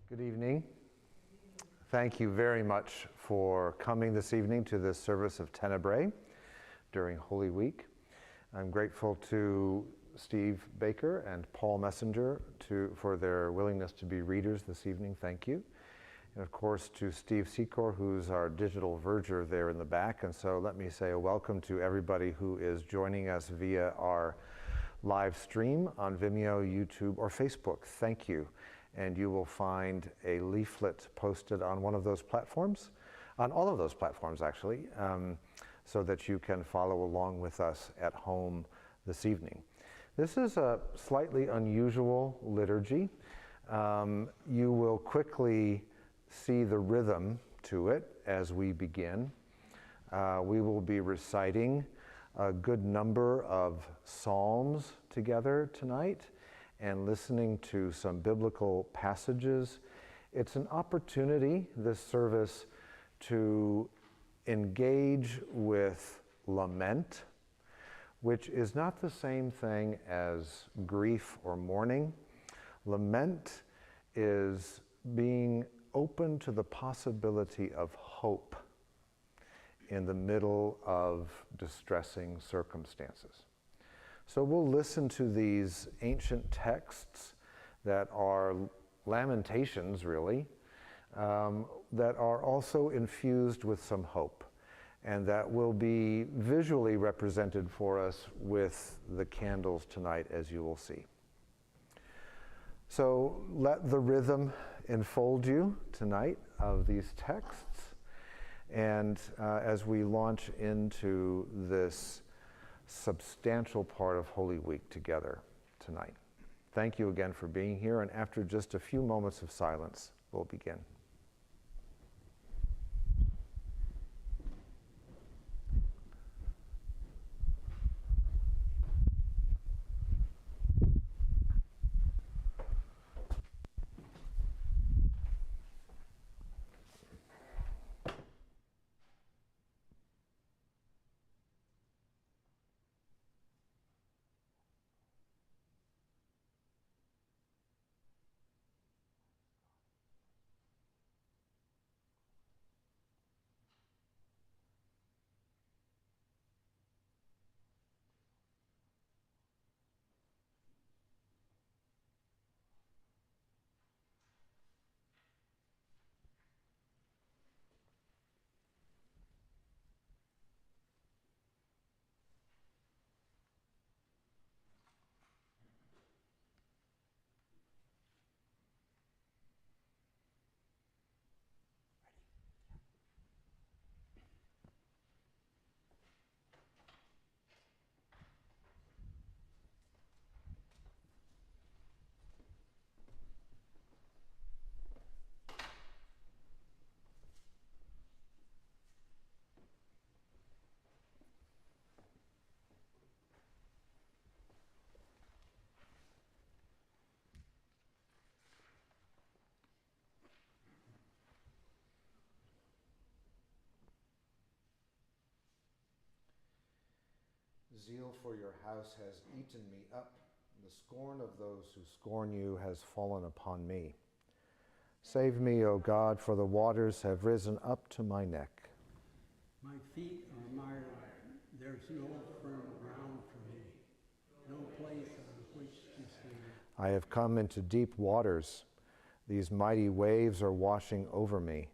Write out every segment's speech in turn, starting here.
Good evening. Thank you very much for coming this evening to this service of Tenebrae during Holy Week. I'm grateful to Steve Baker and Paul Messenger for their willingness to be readers this evening. Thank you. And of course to Steve Secor, who's our digital verger there in the back. And so let me say a welcome to everybody who is joining us via our live stream on Vimeo, YouTube, or Facebook. Thank you. And you will find a leaflet posted on one of those platforms, on all of those platforms actually, so that you can follow along with us at home this evening. This is a slightly unusual liturgy. You will quickly see the rhythm to it as we begin. We will be reciting a good number of psalms together tonight and listening to some biblical passages. It's an opportunity, this service, to engage with lament, which is not the same thing as grief or mourning. Lament is being open to the possibility of hope in the middle of distressing circumstances. So we'll listen to these ancient texts that are lamentations, really, that are also infused with some hope, and that will be visually represented for us with the candles tonight, as you will see. So let the rhythm enfold you tonight of these texts, and as we launch into this substantial part of Holy Week together tonight. Thank you again for being here, and after just a few moments of silence, we'll begin. Zeal for your house has eaten me up. The scorn of those who scorn you has fallen upon me. Save me, O God, for the waters have risen up to my neck. My feet are mired. There's no firm ground for me, no place on which to stand. I have come into deep waters. These mighty waves are washing over me.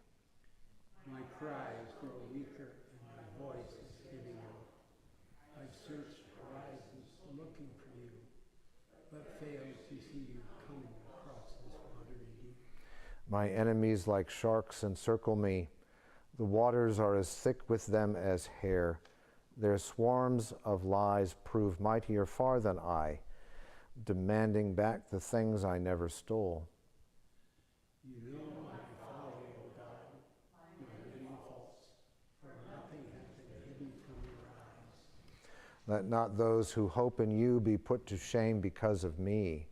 My cries grow weaker and my voice is giving out. I've searched horizons looking for you, but failed to see you coming across this watery deep. My enemies like sharks encircle me. The waters are as thick with them as hair. Their swarms of lies prove mightier far than I, demanding back the things I never stole. You know my folly, O God, my many faults, for nothing has been hidden from your eyes. Let not those who hope in you be put to shame because of me.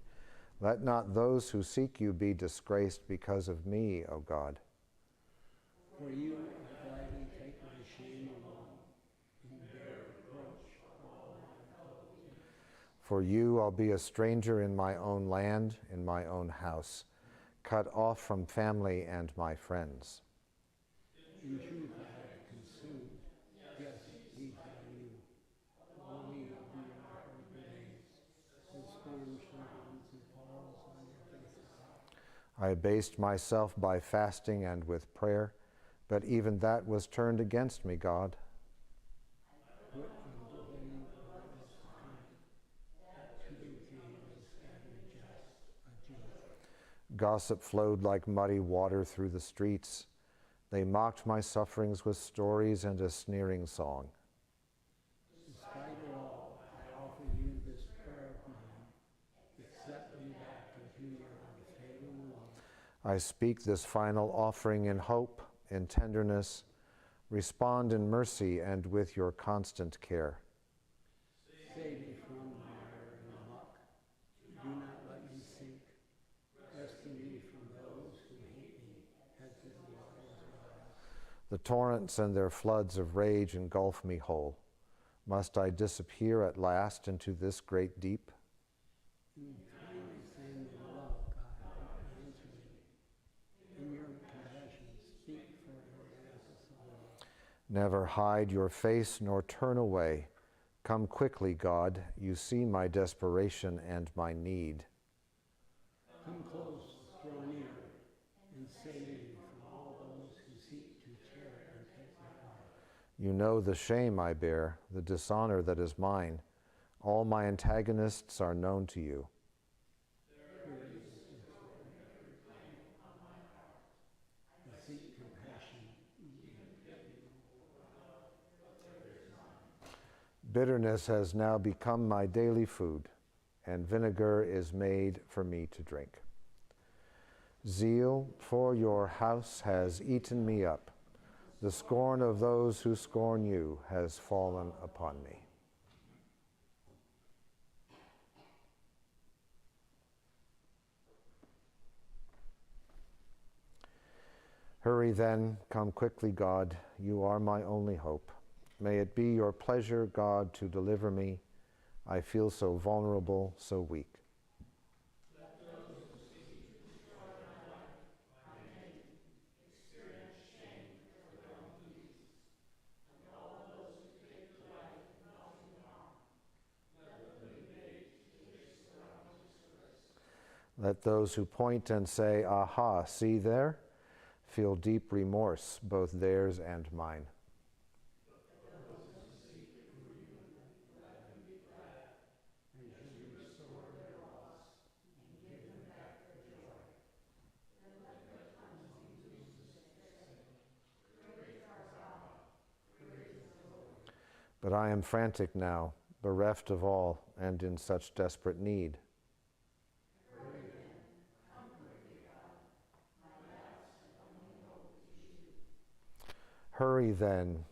Let not those who seek you be disgraced because of me, O God. For you I gladly take my shame along, and bear reproach for all my foes. For you I'll be a stranger in my own land, in my own house, cut off from family and my friends. In truth, I have consumed. Yes, we tell you. Only of you are remains. The scorn shines and falls on your faces. I abased myself by fasting and with prayer, but even that was turned against me, God. Put unto him this time, that to you came instead of just a joke. Gossip flowed like muddy water through the streets. They mocked my sufferings with stories and a sneering song. Despite it all, I offer you this prayer of mine. Accept me back into your unfailing love. I speak this final offering in hope, in tenderness. Respond in mercy and with your constant care. Save me from the mire and the muck. Do not let me sink. Rescue me from those who hate me as the waters rise. The torrents and their floods of rage engulf me whole. Must I disappear at last into this great deep? In kindness and in love, God, answer me. In your compassion, speak for your answers of love. Never hide your face nor turn away. Come quickly, God. You see my desperation and my need. Come close, draw near, and save me from all those who seek to tear and take my life. You know the shame I bear, the dishonor that is mine. All my antagonists are known to you. I seek compassion. Bitterness has now become my daily food, and vinegar is made for me to drink. Zeal for your house has eaten me up. The scorn of those who scorn you has fallen upon me. Hurry then, come quickly, God. You are my only hope. May it be your pleasure, God, to deliver me. I feel so vulnerable, so weak. Let those who point and say, "Aha, see there," feel deep remorse, both theirs and mine. But I am frantic now, bereft of all, and in such desperate need. Hurry then,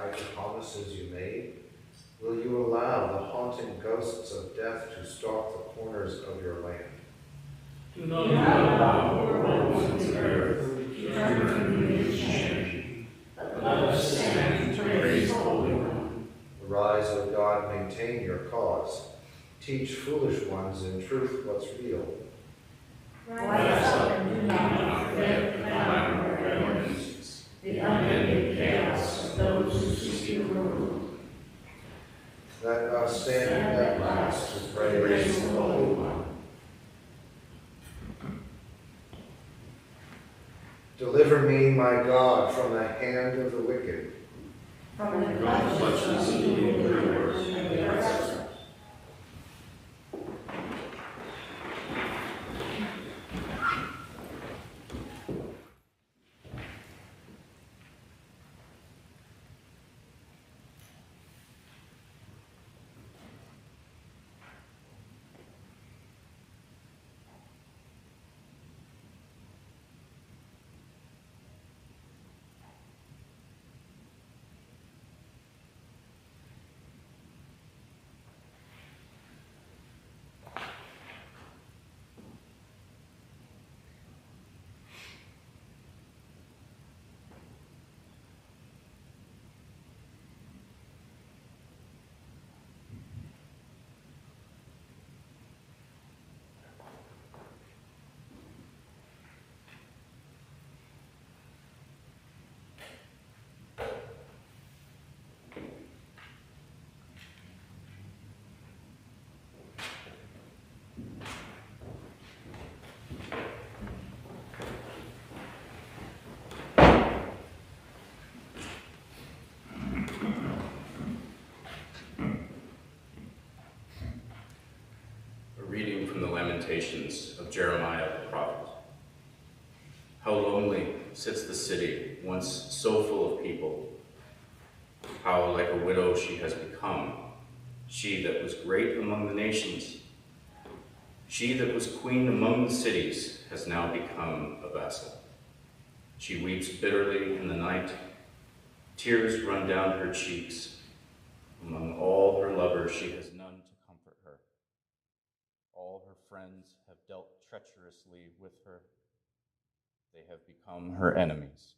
guide the promises you made? Will you allow the haunting ghosts of death to stalk the corners of your land? Do not allow the world and earth to turn from you in shame, but let us stand to praise the Holy One. Arise, O God, maintain your cause. Teach foolish ones in truth what's real. Rise up and do not forget the clamor of your enemies, the unending chaos of those who seek you rule. Let us stand at last to praise the Holy One. Deliver me, my God, from the hand of the wicked. From the clutches of evildoers and the oppressor. Reading from the Lamentations of Jeremiah the prophet. How lonely sits the city, once so full of people. How like a widow she has become, she that was great among the nations. She that was queen among the cities has now become a vassal. She weeps bitterly in the night. Tears run down her cheeks. Among all her lovers she has none to comfort her. All her friends have dealt treacherously with her. They have become her enemies.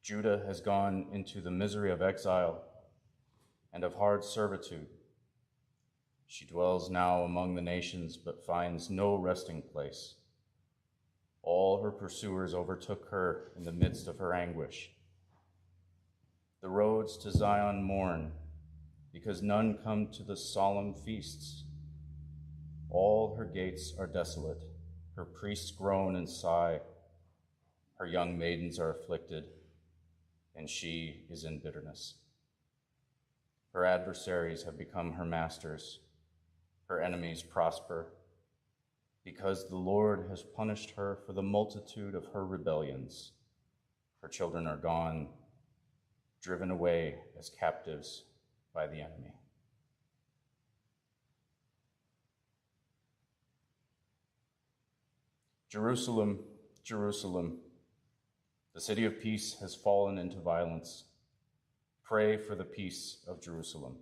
Judah has gone into the misery of exile and of hard servitude. She dwells now among the nations, but finds no resting place. All her pursuers overtook her in the midst of her anguish. The roads to Zion mourn, because none come to the solemn feasts. All her gates are desolate, her priests groan and sigh. Her young maidens are afflicted, and she is in bitterness. Her adversaries have become her masters. Her enemies prosper, because the Lord has punished her for the multitude of her rebellions. Her children are gone, driven away as captives by the enemy. Jerusalem, Jerusalem, the city of peace has fallen into violence. Pray for the peace of Jerusalem.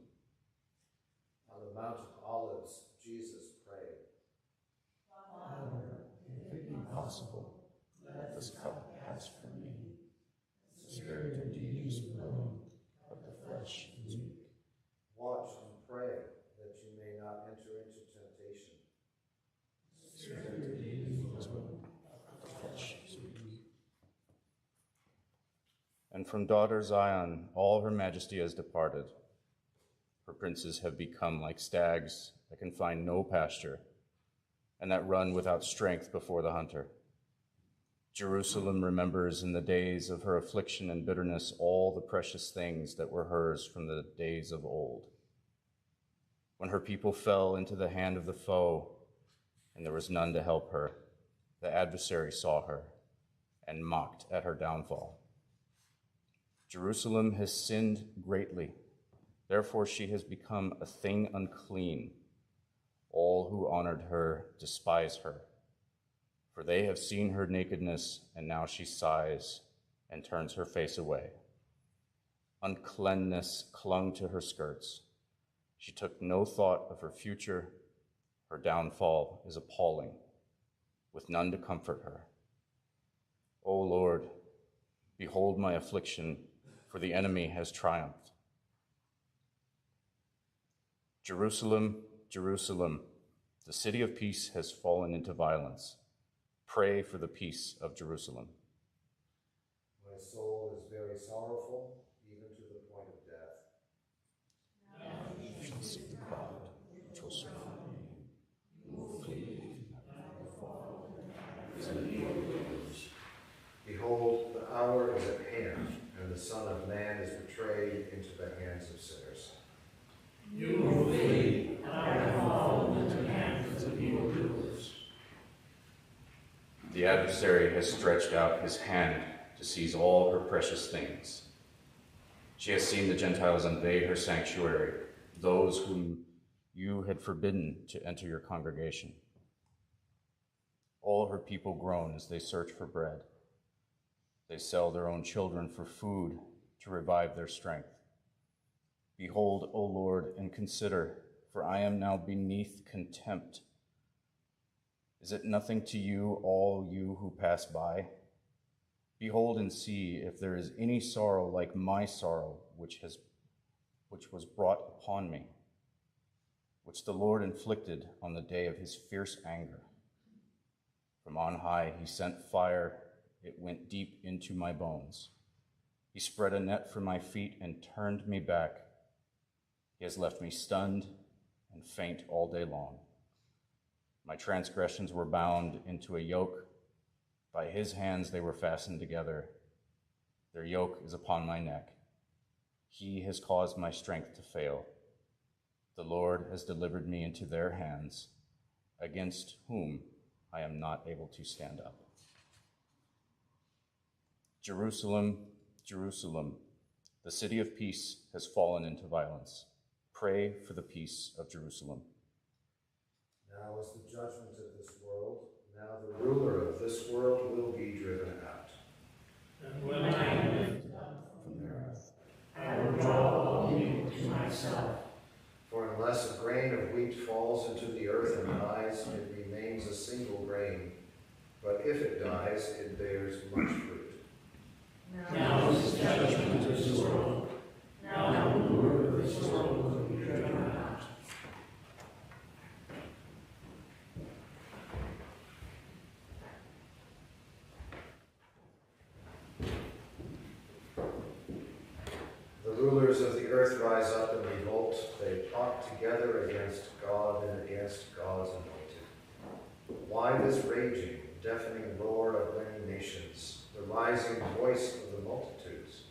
On the Mount of Olives, Jesus prayed. Father, if it be possible, let this cup pass from me. The spirit indeed is willing, but the flesh is weak. Watch and pray that you may not enter into temptation. The spirit indeed is willing, but the flesh is weak. And from daughter Zion, all her majesty has departed. Her princes have become like stags that can find no pasture, and that run without strength before the hunter. Jerusalem remembers in the days of her affliction and bitterness all the precious things that were hers from the days of old. When her people fell into the hand of the foe, and there was none to help her, the adversary saw her and mocked at her downfall. Jerusalem has sinned greatly. Therefore she has become a thing unclean. All who honored her despise her, for they have seen her nakedness, and now she sighs and turns her face away. Uncleanness clung to her skirts. She took no thought of her future. Her downfall is appalling, with none to comfort her. O Lord, behold my affliction, for the enemy has triumphed. Jerusalem, Jerusalem, the city of peace has fallen into violence. Pray for the peace of Jerusalem. My soul is very sorrowful, even to the point of death. You shall see the cloud which will surround me. You will flee and fall. Behold, the hour is at hand, and the Son of Man is betrayed into the hands of sinners. You will flee and fall into the hands of evildoers. The adversary has stretched out his hand to seize all her precious things. She has seen the Gentiles invade her sanctuary, those whom you had forbidden to enter your congregation. All her people groan as they search for bread. They sell their own children for food to revive their strength. Behold, O Lord, and consider, for I am now beneath contempt. Is it nothing to you, all you who pass by? Behold and see if there is any sorrow like my sorrow, which was brought upon me, which the Lord inflicted on the day of his fierce anger. From on high he sent fire, it went deep into my bones. He spread a net for my feet and turned me back. He has left me stunned and faint all day long. My transgressions were bound into a yoke. By his hands they were fastened together. Their yoke is upon my neck. He has caused my strength to fail. The Lord has delivered me into their hands, against whom I am not able to stand up. Jerusalem, Jerusalem, the city of peace has fallen into violence. Pray for the peace of Jerusalem. Now is the judgment of this world. Now the ruler of this world will be driven out. And when I am lifted up from the earth, I will draw all people to myself. For unless a grain of wheat falls into the earth and dies, it remains a single grain. But if it dies, it bears much fruit. Now is the judgment of this world. Now the ruler of this world will be driven out. The rulers of the earth rise up and revolt. They plot together against God and against God's anointed. Why this raging, deafening roar of many nations, the rising voice of the multitudes?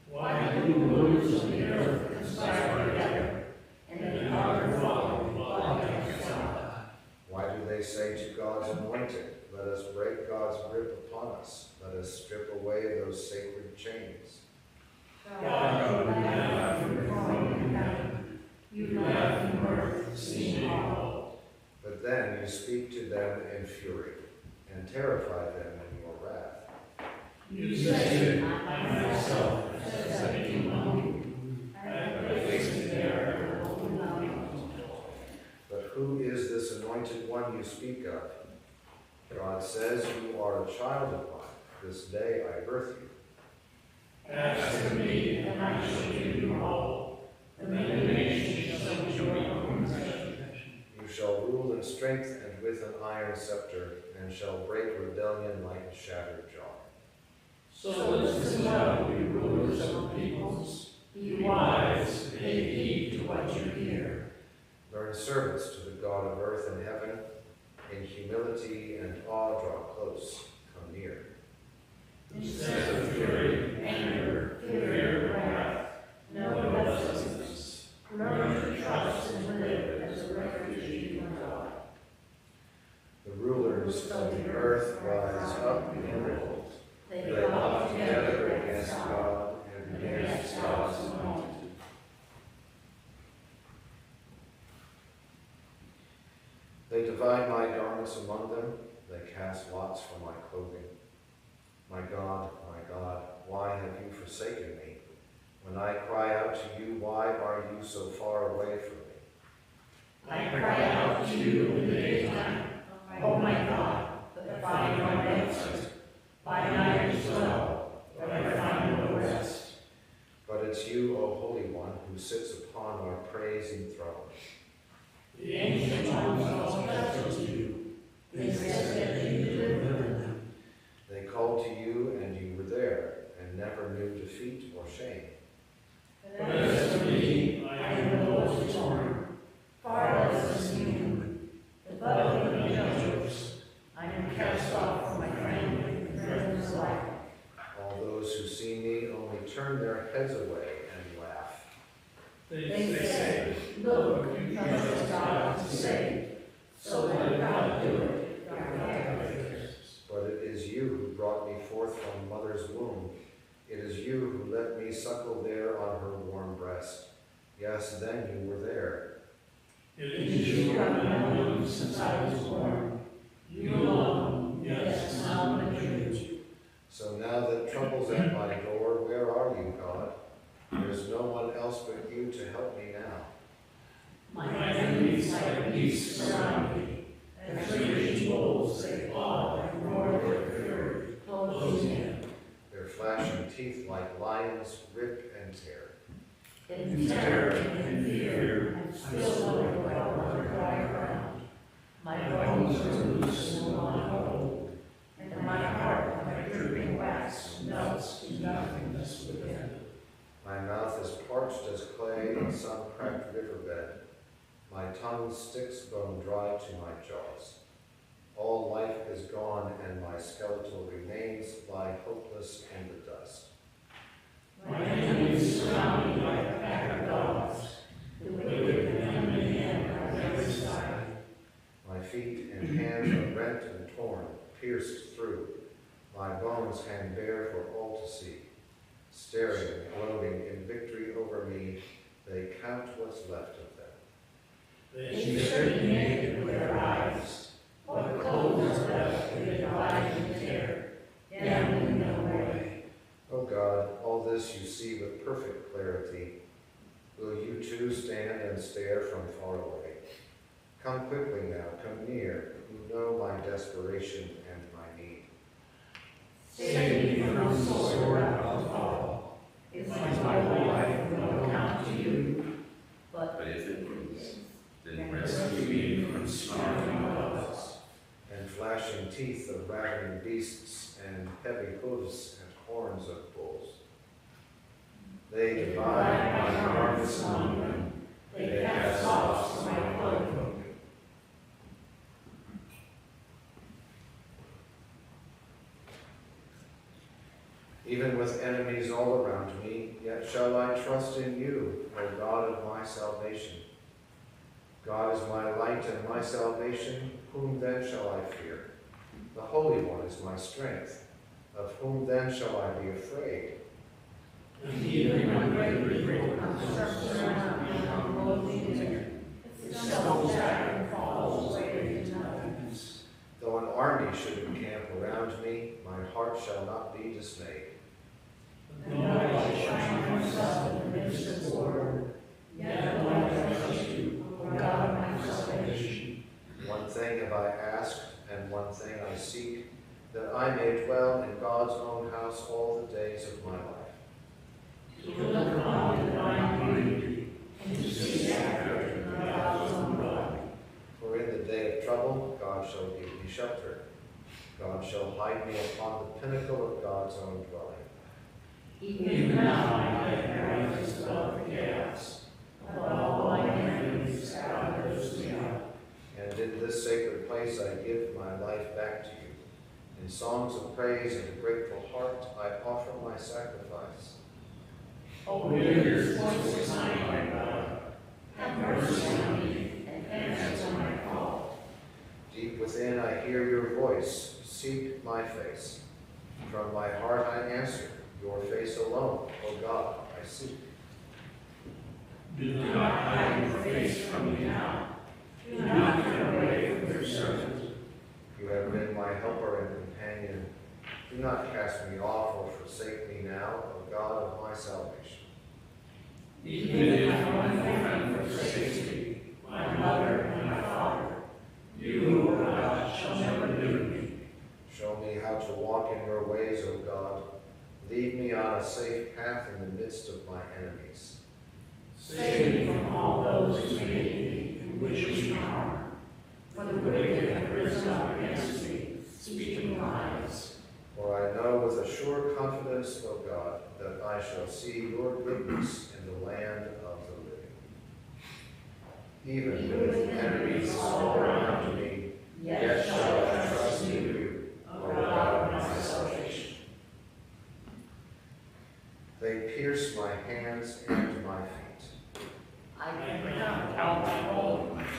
Why do the rulers of the earth conspire together, and the other follow plot against God? Why do they say to God's anointed, let us break God's grip upon us, let us strip away those sacred chains? God, you laugh from your throne in heaven. You laugh in earth, seeing all. But then you speak to them in fury, and terrify them in your wrath. You say, I myself have set you among you. I have placed you there alone among you. But who is this anointed one you speak of? God says, you are a child of mine. This day I birth you. Ask of me, and I shall give you all. The many nations shall be your own possession. You shall rule in strength and with an iron scepter, and shall break rebellion like a shattered jar. So listen now, you rulers of the peoples. Be wise, pay heed to what you hear. Learn service to the God of earth and heaven. In humility and awe draw close, come near. Instead of fury, anger, fear, wrath, no blessedness. Learn to trust and live as a refugee from God. The rulers of the earth rise up in revolt. They They plot plot together together against against God God and and against God's anointed. They divide my garments among them. They cast lots for my clothing. My God, why have you forsaken me? When I cry out to you, why are you so far away from me? I cry out to you in the daytime, O my God, but find no answer. By night as well, but I find no rest. But it's you, O Holy One, who sits upon our praising throne. The ancient ones also chose you. They said that you delivered them. They called to you, and you were there, and never knew defeat or shame. But as for me, I am the most torn, far less than human. The butt of the judges, I am cast off from my family and friends alike. All those who see me only turn their heads away and laugh. They say, look, you trust God to save. So let God do it, God cares. But it is you who brought me forth from mother's womb. It is you who let me suckle there on her warm breast. Yes, then you were there. It is you who have known since I was born. You alone, yes, now and true. So now that trouble's at my door, where are you, God? There's no one else but you to help me now. My enemies like beasts surround me. As raging bulls, they paw and roar their fury, closing in. Their flashing teeth like lions rip and tear. In terror and fear, I still know well on dry ground. My bones are loose and on hold, and my heart, like dripping wax, melts to nothingness within. My mouth is parched as clay in some cracked riverbed. My tongue sticks bone dry to my jaws. All life is gone, and my skeletal remains lie hopeless in the dust. My enemies surround me like a pack of dogs, the wicked and enemy on every side. My feet and hands are rent and torn, pierced through. My bones hang bare for all to see. Staring and gloating in victory over me, they count what's left of them. They strip me naked with their eyes. What clothes are left they divide and tear, gambling them away. O God, all this you see with perfect clarity. Will you too stand and stare from far away? Come quickly now, come near, you know my desperation and my need. Save me from the sword I'll fall. Is my whole life of no account to you? But if it is, then rescue me from snarling dogs And flashing teeth of ravening beasts, and heavy hooves and horns of bulls. They divide my harvest among them. They cast off my cloak. Even with enemies all around me, yet shall I trust in you, O God of my salvation. God is my light and my salvation, whom then shall I fear? The Holy One is my strength, of whom then shall I be afraid? and even when great people construct around me on loathing air, its self-sacrifice falls away to nothingness. Though an army should encamp around me, my heart shall not be dismayed. Though I shine myself in the midst of war, yet will I trust you, O God of my salvation. One thing have I asked, and one thing I seek, that I may dwell in God's own house all the days of my life. To look upon divine beauty, and to see after it in God's own blood. For in the day of trouble, God shall give me shelter. God shall hide me upon the pinnacle of God's own dwelling. Even now my head rises above the chaos. Above all my enemies, God lifts me up. And in this sacred place I give my life back to you. In songs of praise and a grateful heart, I offer my sacrifice. O ears, voices mine, my God, have mercy on me, and answer my call. Deep within I hear your voice, seek my face. From my heart I answer, your face alone, O God, I seek. Do not hide your face from me now. Do not turn away from your servant. You have been my helper and companion. Do not cast me off or forsake me now, O God of my salvation. Even if my friend forsakes me, my mother and my father, you, O God, shall never leave me. Show me how to walk in your ways, O God. Lead me on a safe path in the midst of my enemies. Save me from all those who hate me and wish me harm. For the wicked have risen up against me, speaking lies. For I know with a sure confidence, O God, that I shall see your goodness in the land of the living. Even with enemies all around me, yet shall I trust in you, O God of my salvation. They pierce my hands and my feet. I can count all of my sins.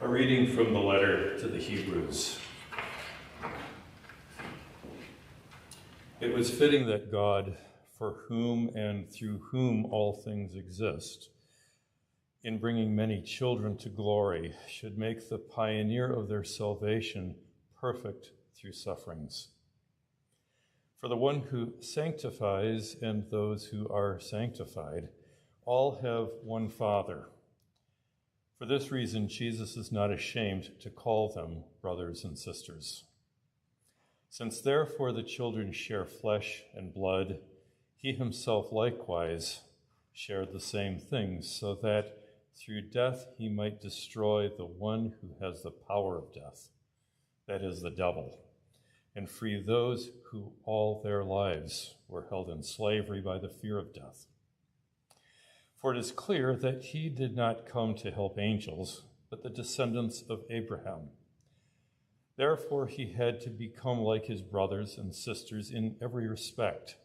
A reading from the letter to the Hebrews. It was fitting that God, for whom and through whom all things exist, in bringing many children to glory, should make the pioneer of their salvation perfect through sufferings. For the one who sanctifies and those who are sanctified all have one Father. For this reason, Jesus is not ashamed to call them brothers and sisters. Since therefore the children share flesh and blood, he himself likewise shared the same things, so that through death he might destroy the one who has the power of death, that is, the devil, and free those who all their lives were held in slavery by the fear of death. For it is clear that he did not come to help angels, but the descendants of Abraham. Therefore he had to become like his brothers and sisters in every respect,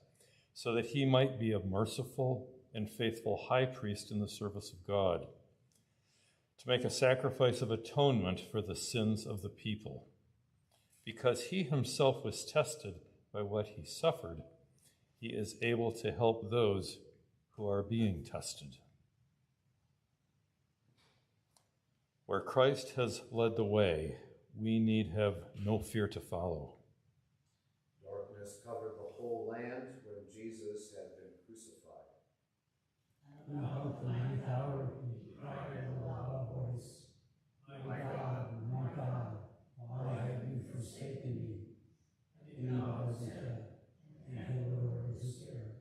so that he might be a merciful and faithful high priest in the service of God, to make a sacrifice of atonement for the sins of the people. Because he himself was tested by what he suffered, he is able to help those who are being tested. Where Christ has led the way, we need have no fear to follow. Darkness covered the whole land when Jesus had been crucified. And about the ninth hour he cried in a loud voice, my God, why have you forsaken me? And he was dead, and he lowered his spirit.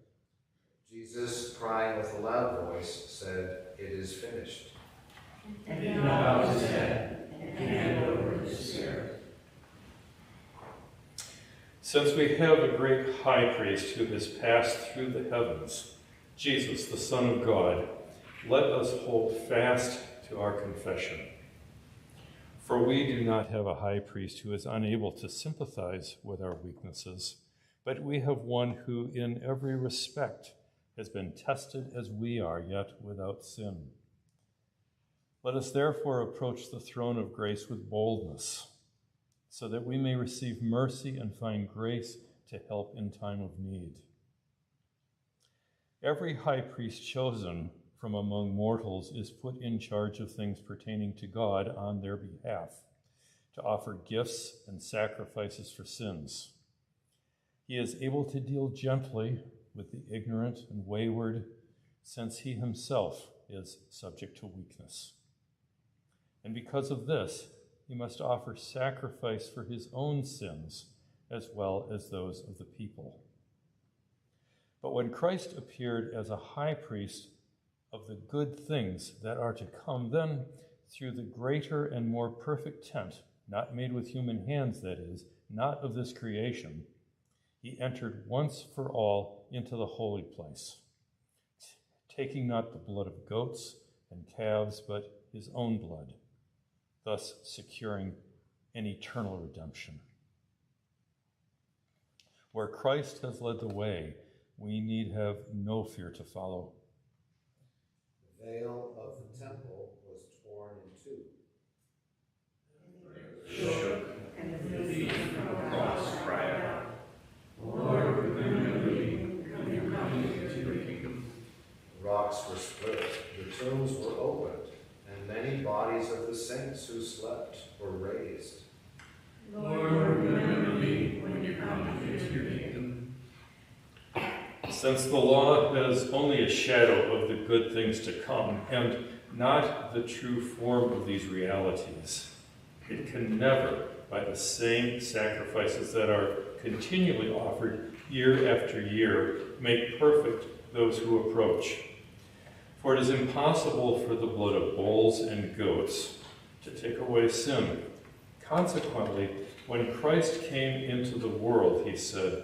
Jesus, crying with a loud voice, said, "It is finished." And he bowed his head and handed over his spirit. Since we have a great high priest who has passed through the heavens, Jesus, the Son of God, let us hold fast to our confession. For we do not have a high priest who is unable to sympathize with our weaknesses, But we have one who in every respect has been tested as we are, yet without sin. Let us therefore approach the throne of grace with boldness, so that we may receive mercy and find grace to help in time of need. Every high priest chosen from among mortals is put in charge of things pertaining to God on their behalf, to offer gifts and sacrifices for sins. He is able to deal gently with the ignorant and wayward, since he himself is subject to weakness. And because of this, he must offer sacrifice for his own sins as well as those of the people. But when Christ appeared as a high priest of the good things that are to come, then through the greater and more perfect tent, not made with human hands, that is, not of this creation, he entered once for all into the holy place, taking not the blood of goats and calves, but his own blood, thus securing an eternal redemption. Where Christ has led the way, we need have no fear to follow. The veil of the temple was torn in two. Shook, and the thief from the cross cried out, Lord, remember me when you come into your kingdom. The rocks were split, the tombs were opened, and many bodies of the saints who slept were raised. Lord, remember me when you come into your kingdom. Since the law is only a shadow of the good things to come, and not the true form of these realities, it can never, by the same sacrifices that are continually offered year after year, make perfect those who approach. For it is impossible for the blood of bulls and goats to take away sin. Consequently, when Christ came into the world, he said,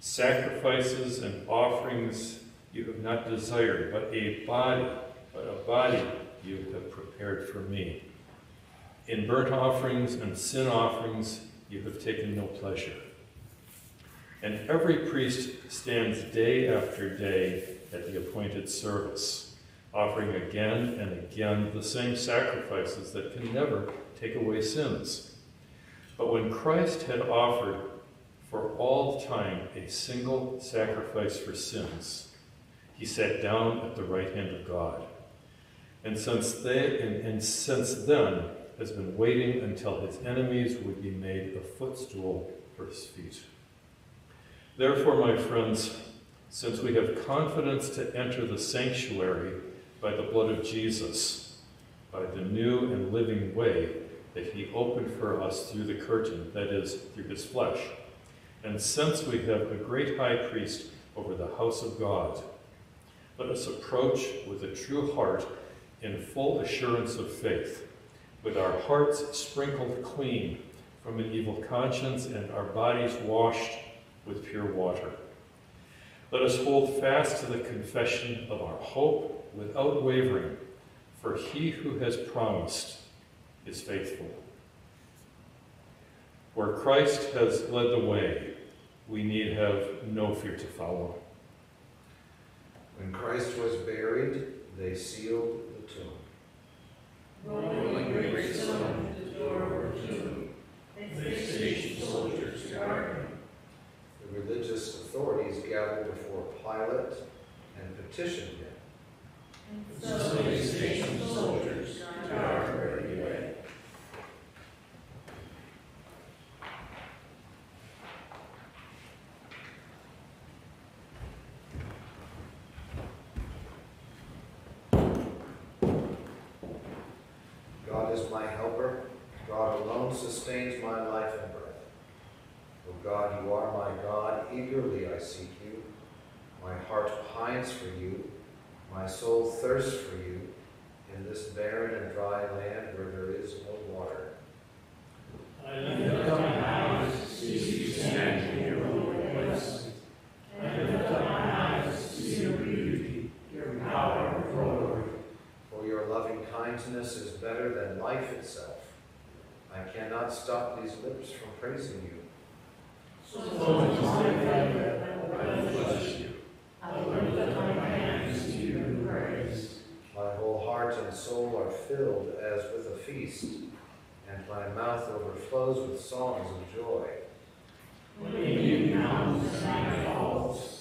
Sacrifices and offerings you have not desired, but a body you have prepared for me. In burnt offerings and sin offerings you have taken no pleasure. And every priest stands day after day at the appointed service, offering again and again the same sacrifices that can never take away sins. But when Christ had offered for all time a single sacrifice for sins, he sat down at the right hand of God. And since then has been waiting until his enemies would be made a footstool for his feet. Therefore, my friends, since we have confidence to enter the sanctuary by the blood of Jesus, by the new and living way that he opened for us through the curtain, that is, through his flesh, and since we have a great high priest over the house of God, let us approach with a true heart in full assurance of faith, with our hearts sprinkled clean from an evil conscience and our bodies washed with pure water. Let us hold fast to the confession of our hope without wavering, for he who has promised is faithful. Where Christ has led the way, we need have no fear to follow. When Christ was buried, they sealed the tomb. Rolling great stone at the door of the tomb, they stationed soldiers to guard him. The religious authorities gathered before Pilate and petitioned him. And so they stationed soldiers to guard where he lay. God is my helper. God alone sustains my life and breath. O God, you are my God. Eagerly I seek you. My heart pines for you. My soul thirsts for you in this barren and dry land where there is no water. I lift up my eyes to see you standing in your holy place. I lift up my eyes to see your beauty, your power and glory. For your loving kindness is better than life itself. I cannot stop these lips from praising you. So is my faith are filled as with a feast, and my mouth overflows with songs of joy. When evening comes and night falls,